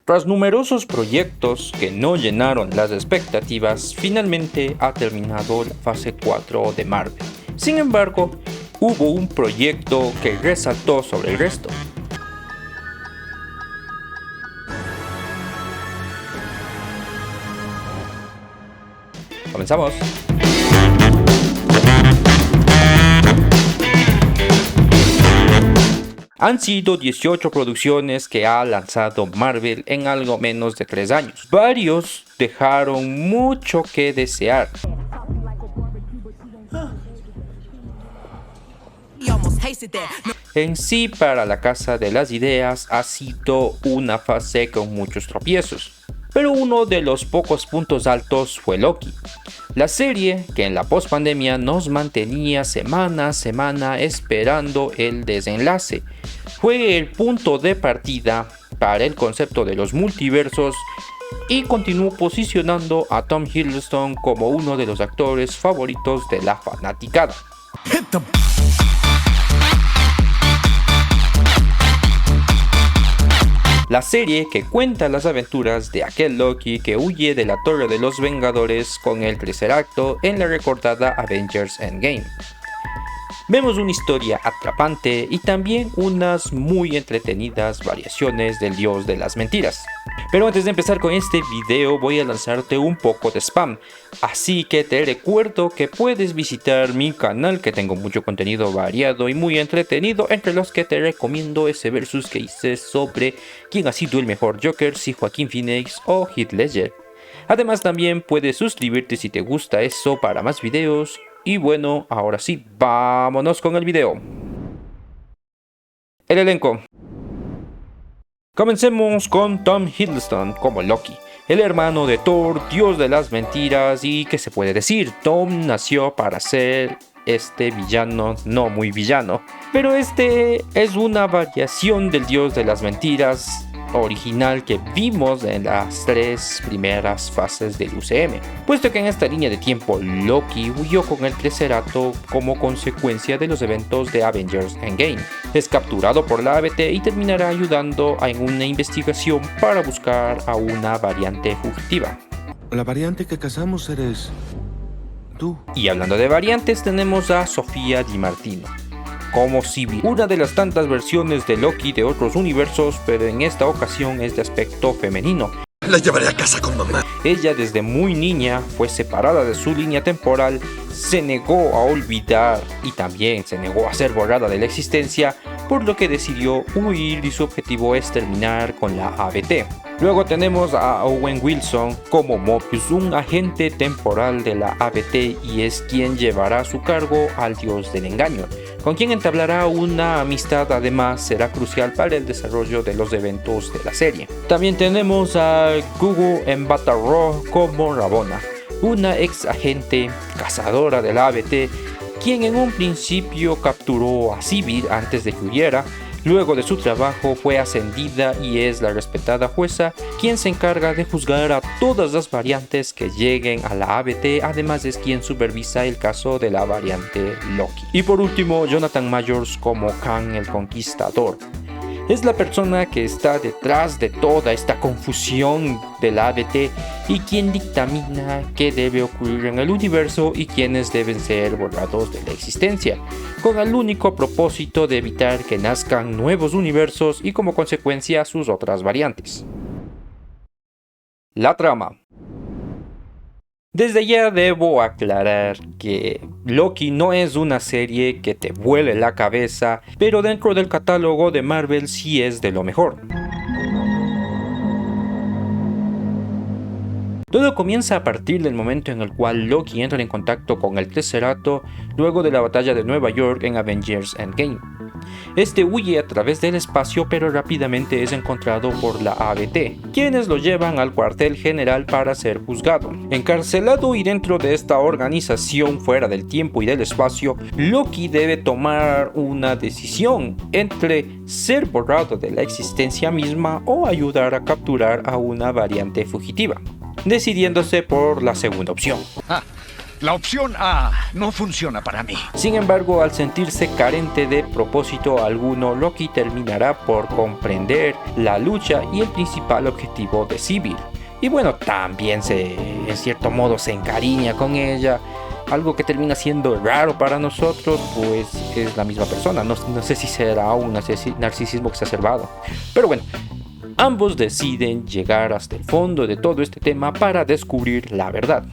Tras numerosos proyectos que no llenaron las expectativas, finalmente ha terminado la fase 4 de Marvel. Sin embargo, hubo un proyecto que resaltó sobre el resto. Comenzamos. Han sido 18 producciones que ha lanzado Marvel en algo menos de 3 años. Varios dejaron mucho que desear. En sí, para la Casa de las Ideas ha sido una fase con muchos tropiezos. Pero uno de los pocos puntos altos fue Loki. La serie que en la pospandemia nos mantenía semana a semana esperando el desenlace. Fue el punto de partida para el concepto de los multiversos y continuó posicionando a Tom Hiddleston como uno de los actores favoritos de la fanaticada. La serie que cuenta las aventuras de aquel Loki que huye de la Torre de los Vengadores con el tercer acto en la recordada Avengers Endgame. Vemos una historia atrapante y también unas muy entretenidas variaciones del dios de las mentiras. Pero antes de empezar con este video voy a lanzarte un poco de spam, así que te recuerdo que puedes visitar mi canal que tengo mucho contenido variado y muy entretenido, entre los que te recomiendo ese versus que hice sobre quién ha sido el mejor Joker, si Joaquin Phoenix o Heath Ledger. Además también puedes suscribirte si te gusta eso para más videos. Y bueno, ahora sí, vámonos con el video. El elenco. Comencemos con Tom Hiddleston como Loki, el hermano de Thor, dios de las mentiras, y ¿qué se puede decir? Tom nació para ser este villano, no muy villano, pero este es una variación del dios de las mentiras original que vimos en las 3 primeras fases del UCM, puesto que en esta línea de tiempo Loki huyó con el tercer acto como consecuencia de los eventos de Avengers Endgame. Es capturado por la ABT y terminará ayudando en una investigación para buscar a una variante fugitiva. La variante que cazamos eres tú. Y hablando de variantes, tenemos a Sofía Di Martino como Sylvie, una de las tantas versiones de Loki de otros universos, pero en esta ocasión es de aspecto femenino. La llevaré a casa con mamá. Ella desde muy niña fue separada de su línea temporal, se negó a olvidar y también se negó a ser borrada de la existencia, por lo que decidió huir y su objetivo es terminar con la ABT. Luego tenemos a Owen Wilson como Mobius, un agente temporal de la ABT y es quien llevará a su cargo al dios del engaño, con quien entablará una amistad, además será crucial para el desarrollo de los eventos de la serie. También tenemos a Gugu Mbatha-Raw como Ravonna, una ex agente cazadora de la ABT, quien en un principio capturó a Sylvie antes de que huyera. Luego de su trabajo fue ascendida y es la respetada jueza quien se encarga de juzgar a todas las variantes que lleguen a la ABT, además es quien supervisa el caso de la variante Loki. Y por último, Jonathan Majors como Kang el Conquistador. Es la persona que está detrás de toda esta confusión de la ABT y quien dictamina qué debe ocurrir en el universo y quiénes deben ser borrados de la existencia, con el único propósito de evitar que nazcan nuevos universos y como consecuencia sus otras variantes. La trama. Desde ya debo aclarar que Loki no es una serie que te vuele la cabeza, pero dentro del catálogo de Marvel sí es de lo mejor. Todo comienza a partir del momento en el cual Loki entra en contacto con el Tesserato luego de la batalla de Nueva York en Avengers Endgame. Este huye a través del espacio, pero rápidamente es encontrado por la ABT, quienes lo llevan al cuartel general para ser juzgado. Encarcelado y dentro de esta organización fuera del tiempo y del espacio, Loki debe tomar una decisión entre ser borrado de la existencia misma o ayudar a capturar a una variante fugitiva, decidiéndose por la segunda opción. La opción A no funciona para mí. Sin embargo, al sentirse carente de propósito alguno, Loki terminará por comprender la lucha y el principal objetivo de Sivir. Y bueno, también en cierto modo se encariña con ella. Algo que termina siendo raro para nosotros, pues es la misma persona. No sé si será un narcisismo exacerbado. Pero bueno, ambos deciden llegar hasta el fondo de todo este tema para descubrir la verdad.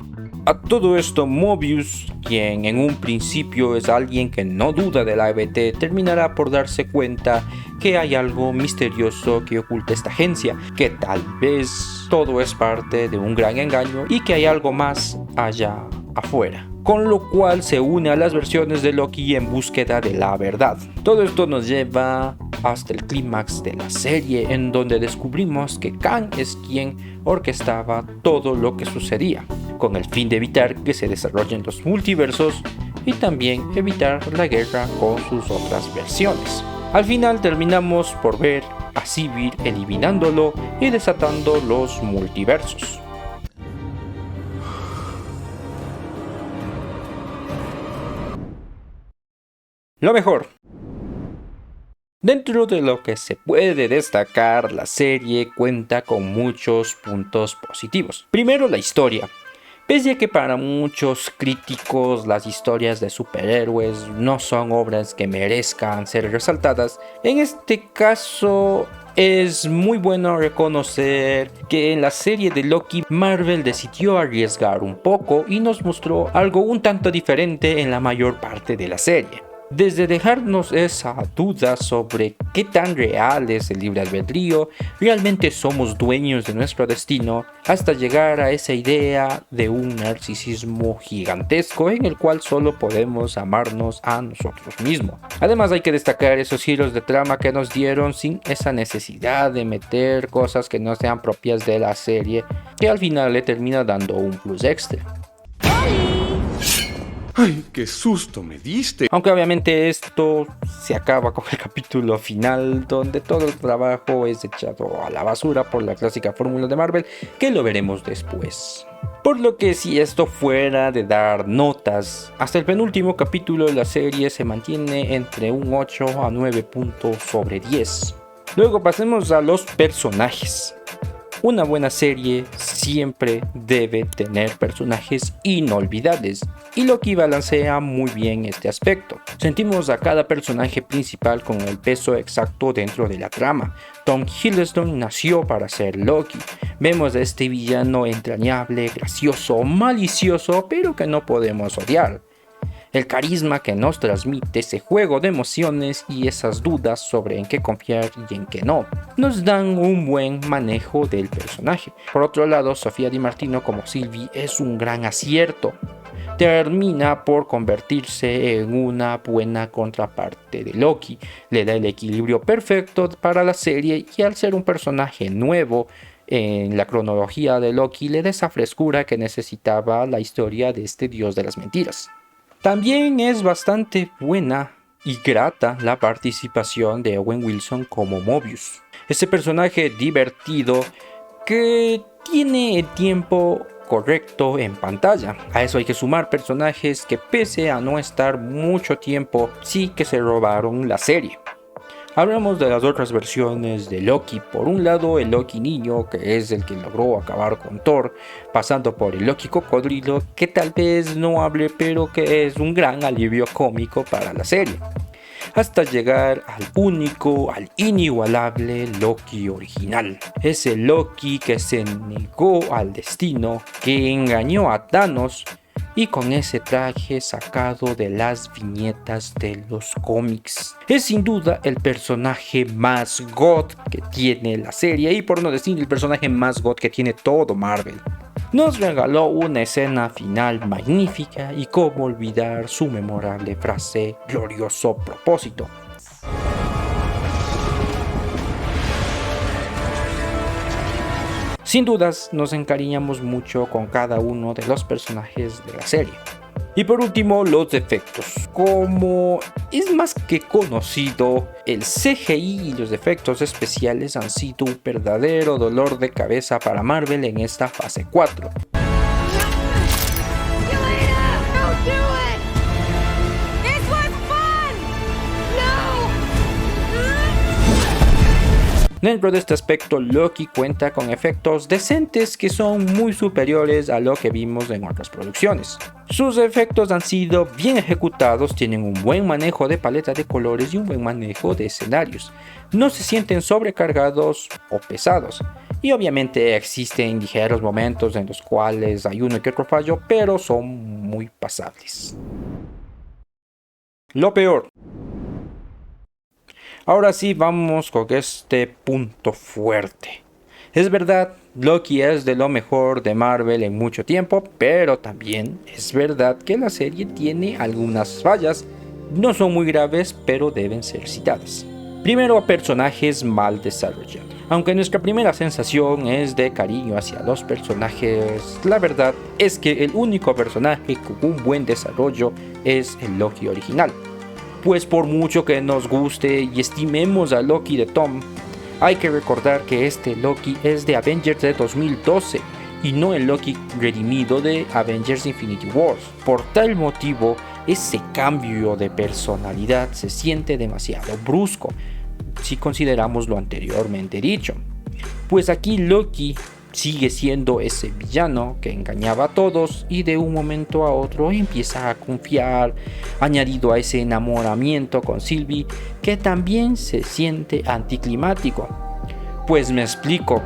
A todo esto, Mobius, quien en un principio es alguien que no duda de la EBT, terminará por darse cuenta que hay algo misterioso que oculta esta agencia, que tal vez todo es parte de un gran engaño y que hay algo más allá afuera. Con lo cual se une a las versiones de Loki en búsqueda de la verdad. Todo esto nos lleva hasta el clímax de la serie, en donde descubrimos que Kang es quien orquestaba todo lo que sucedía, con el fin de evitar que se desarrollen los multiversos y también evitar la guerra con sus otras versiones. Al final terminamos por ver a Sivir eliminándolo y desatando los multiversos. Lo mejor. Dentro de lo que se puede destacar, la serie cuenta con muchos puntos positivos. Primero, la historia. Pese a que para muchos críticos las historias de superhéroes no son obras que merezcan ser resaltadas, en este caso es muy bueno reconocer que en la serie de Loki, Marvel decidió arriesgar un poco y nos mostró algo un tanto diferente en la mayor parte de la serie. Desde dejarnos esa duda sobre qué tan real es el libre albedrío, realmente somos dueños de nuestro destino, hasta llegar a esa idea de un narcisismo gigantesco en el cual solo podemos amarnos a nosotros mismos. Además, hay que destacar esos giros de trama que nos dieron sin esa necesidad de meter cosas que no sean propias de la serie, que al final le termina dando un plus extra. ¡Ay, qué susto me diste! Aunque obviamente esto se acaba con el capítulo final, donde todo el trabajo es echado a la basura por la clásica fórmula de Marvel, que lo veremos después. Por lo que si esto fuera de dar notas, hasta el penúltimo capítulo de la serie se mantiene entre un 8 a 9 puntos sobre 10. Luego pasemos a los personajes. Una buena serie siempre debe tener personajes inolvidables, y Loki balancea muy bien este aspecto. Sentimos a cada personaje principal con el peso exacto dentro de la trama. Tom Hiddleston nació para ser Loki. Vemos a este villano entrañable, gracioso, malicioso, pero que no podemos odiar. El carisma que nos transmite ese juego de emociones y esas dudas sobre en qué confiar y en qué no, nos dan un buen manejo del personaje. Por otro lado, Sofía Di Martino como Sylvie es un gran acierto. Termina por convertirse en una buena contraparte de Loki. Le da el equilibrio perfecto para la serie y al ser un personaje nuevo en la cronología de Loki, le da esa frescura que necesitaba la historia de este dios de las mentiras. También es bastante buena y grata la participación de Owen Wilson como Mobius. Ese personaje divertido que tiene el tiempo correcto en pantalla. A eso hay que sumar personajes que, pese a no estar mucho tiempo, sí que se robaron la serie. Hablamos de las otras versiones de Loki. Por un lado, el Loki niño, que es el que logró acabar con Thor, pasando por el Loki cocodrilo, que tal vez no hable, pero que es un gran alivio cómico para la serie, hasta llegar al único, al inigualable Loki original. Ese Loki que se negó al destino, que engañó a Thanos, y con ese traje sacado de las viñetas de los cómics. Es sin duda el personaje más God que tiene la serie, y por no decir el personaje más God que tiene todo Marvel. Nos regaló una escena final magnífica, y cómo olvidar su memorable frase "glorioso propósito". Sin dudas, nos encariñamos mucho con cada uno de los personajes de la serie. Y por último, los efectos. Como es más que conocido, el CGI y los efectos especiales han sido un verdadero dolor de cabeza para Marvel en esta fase 4. Dentro de este aspecto, Loki cuenta con efectos decentes que son muy superiores a lo que vimos en otras producciones. Sus efectos han sido bien ejecutados, tienen un buen manejo de paleta de colores y un buen manejo de escenarios. No se sienten sobrecargados o pesados. Y obviamente existen ligeros momentos en los cuales hay uno que otro fallo, pero son muy pasables. Lo peor. Ahora sí vamos con este punto fuerte. Es verdad, Loki es de lo mejor de Marvel en mucho tiempo, pero también es verdad que la serie tiene algunas fallas. No son muy graves, pero deben ser citadas. Primero, personajes mal desarrollados. Aunque nuestra primera sensación es de cariño hacia los personajes, la verdad es que el único personaje con un buen desarrollo es el Loki original. Pues por mucho que nos guste y estimemos a Loki de Tom, hay que recordar que este Loki es de Avengers de 2012 y no el Loki redimido de Avengers Infinity Wars. Por tal motivo, ese cambio de personalidad se siente demasiado brusco, si consideramos lo anteriormente dicho. Pues aquí Loki sigue siendo ese villano que engañaba a todos y de un momento a otro empieza a confiar, añadido a ese enamoramiento con Sylvie que también se siente anticlimático. Pues me explico.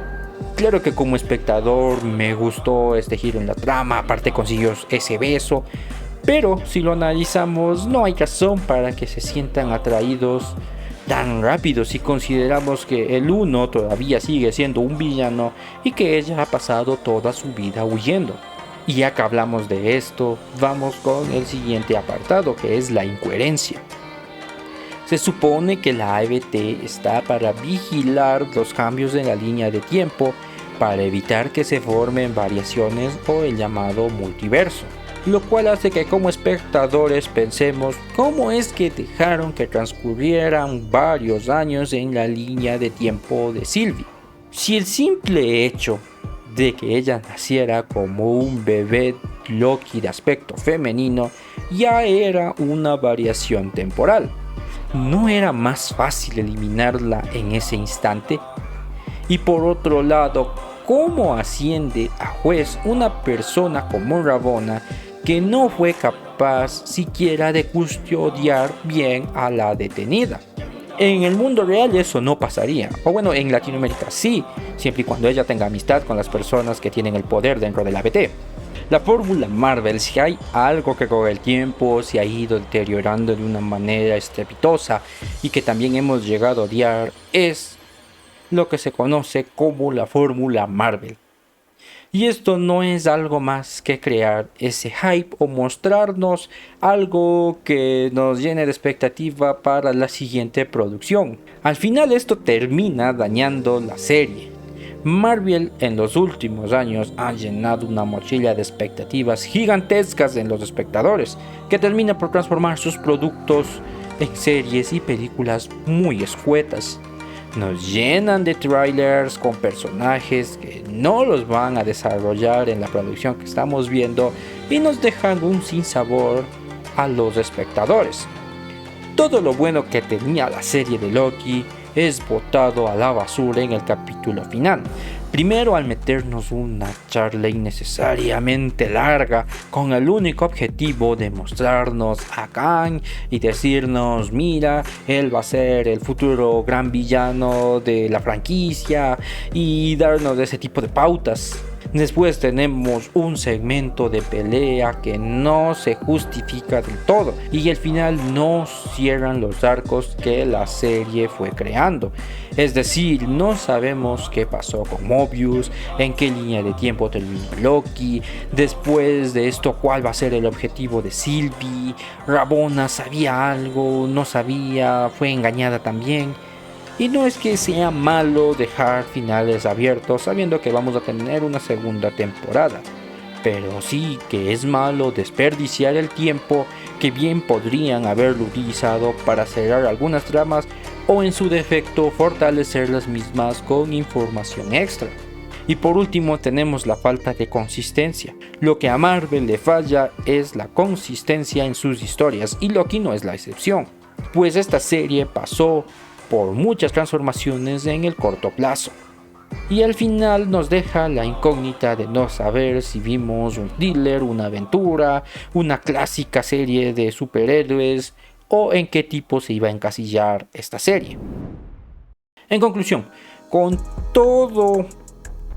Claro que como espectador me gustó este giro en la trama, aparte consiguió ese beso, pero si lo analizamos no hay razón para que se sientan atraídos tan rápido si consideramos que el uno todavía sigue siendo un villano y que ella ha pasado toda su vida huyendo. Y ya que hablamos de esto, vamos con el siguiente apartado, que es la incoherencia. Se supone que la ABT está para vigilar los cambios en la línea de tiempo para evitar que se formen variaciones o el llamado multiverso, lo cual hace que como espectadores pensemos cómo es que dejaron que transcurrieran varios años en la línea de tiempo de Sylvie. Si el simple hecho de que ella naciera como un bebé Loki de aspecto femenino ya era una variación temporal, ¿no era más fácil eliminarla en ese instante? Y por otro lado, ¿cómo asciende a juez una persona como Ravonna que no fue capaz siquiera de custodiar bien a la detenida? En el mundo real eso no pasaría, o bueno, en Latinoamérica sí, siempre y cuando ella tenga amistad con las personas que tienen el poder dentro de la ABT. La fórmula Marvel, si hay algo que con el tiempo se ha ido deteriorando de una manera estrepitosa y que también hemos llegado a odiar, es lo que se conoce como la fórmula Marvel. Y esto no es algo más que crear ese hype o mostrarnos algo que nos llene de expectativa para la siguiente producción. Al final esto termina dañando la serie. Marvel en los últimos años ha llenado una mochila de expectativas gigantescas en los espectadores, que termina por transformar sus productos en series y películas muy escuetas. Nos llenan de trailers con personajes que no los van a desarrollar en la producción que estamos viendo y nos dejan un sinsabor a los espectadores. Todo lo bueno que tenía la serie de Loki es botado a la basura en el capítulo final. Primero al meternos una charla innecesariamente larga con el único objetivo de mostrarnos a Kang y decirnos mira, él va a ser el futuro gran villano de la franquicia y darnos ese tipo de pautas. Después tenemos un segmento de pelea que no se justifica del todo y al final no cierran los arcos que la serie fue creando. Es decir, no sabemos qué pasó con Mobius, en qué línea de tiempo terminó Loki, después de esto cuál va a ser el objetivo de Sylvie, Ravonna sabía algo, no sabía, fue engañada también. Y no es que sea malo dejar finales abiertos sabiendo que vamos a tener una segunda temporada, pero sí que es malo desperdiciar el tiempo que bien podrían haberlo utilizado para cerrar algunas tramas o en su defecto fortalecer las mismas con información extra. Y por último tenemos la falta de consistencia. Lo que a Marvel le falla es la consistencia en sus historias y Loki no es la excepción, pues esta serie pasó por muchas transformaciones en el corto plazo. Y al final nos deja la incógnita de no saber si vimos un thriller, una aventura, una clásica serie de superhéroes o en qué tipo se iba a encasillar esta serie. En conclusión, con todo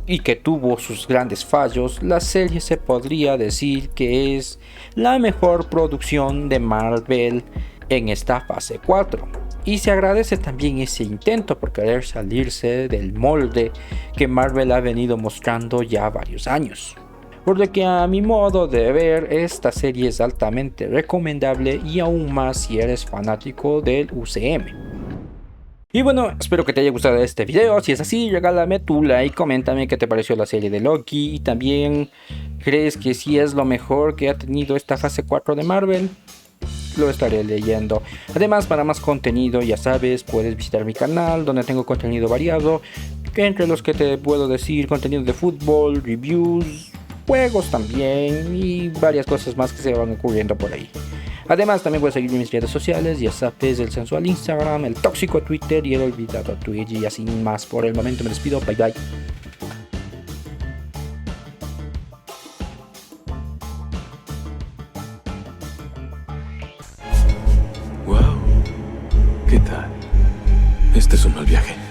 y que tuvo sus grandes fallos, la serie se podría decir que es la mejor producción de Marvel en esta fase 4. Y se agradece también ese intento por querer salirse del molde que Marvel ha venido mostrando ya varios años. Por lo que a mi modo de ver, esta serie es altamente recomendable y aún más si eres fanático del UCM. Y bueno, espero que te haya gustado este video. Si es así, regálame tu like, coméntame qué te pareció la serie de Loki y también crees que sí es lo mejor que ha tenido esta fase 4 de Marvel. Lo estaré leyendo. Además, para más contenido, ya sabes, puedes visitar mi canal donde tengo contenido variado, entre los que te puedo decir contenido de fútbol, reviews, juegos también y varias cosas más que se van ocurriendo por ahí. Además, también puedes seguirme en mis redes sociales, ya sabes, el sensual Instagram, el tóxico Twitter y el olvidado Twitch. Y así más por el momento me despido, bye bye. Wow, ¿qué tal? Este es un mal viaje.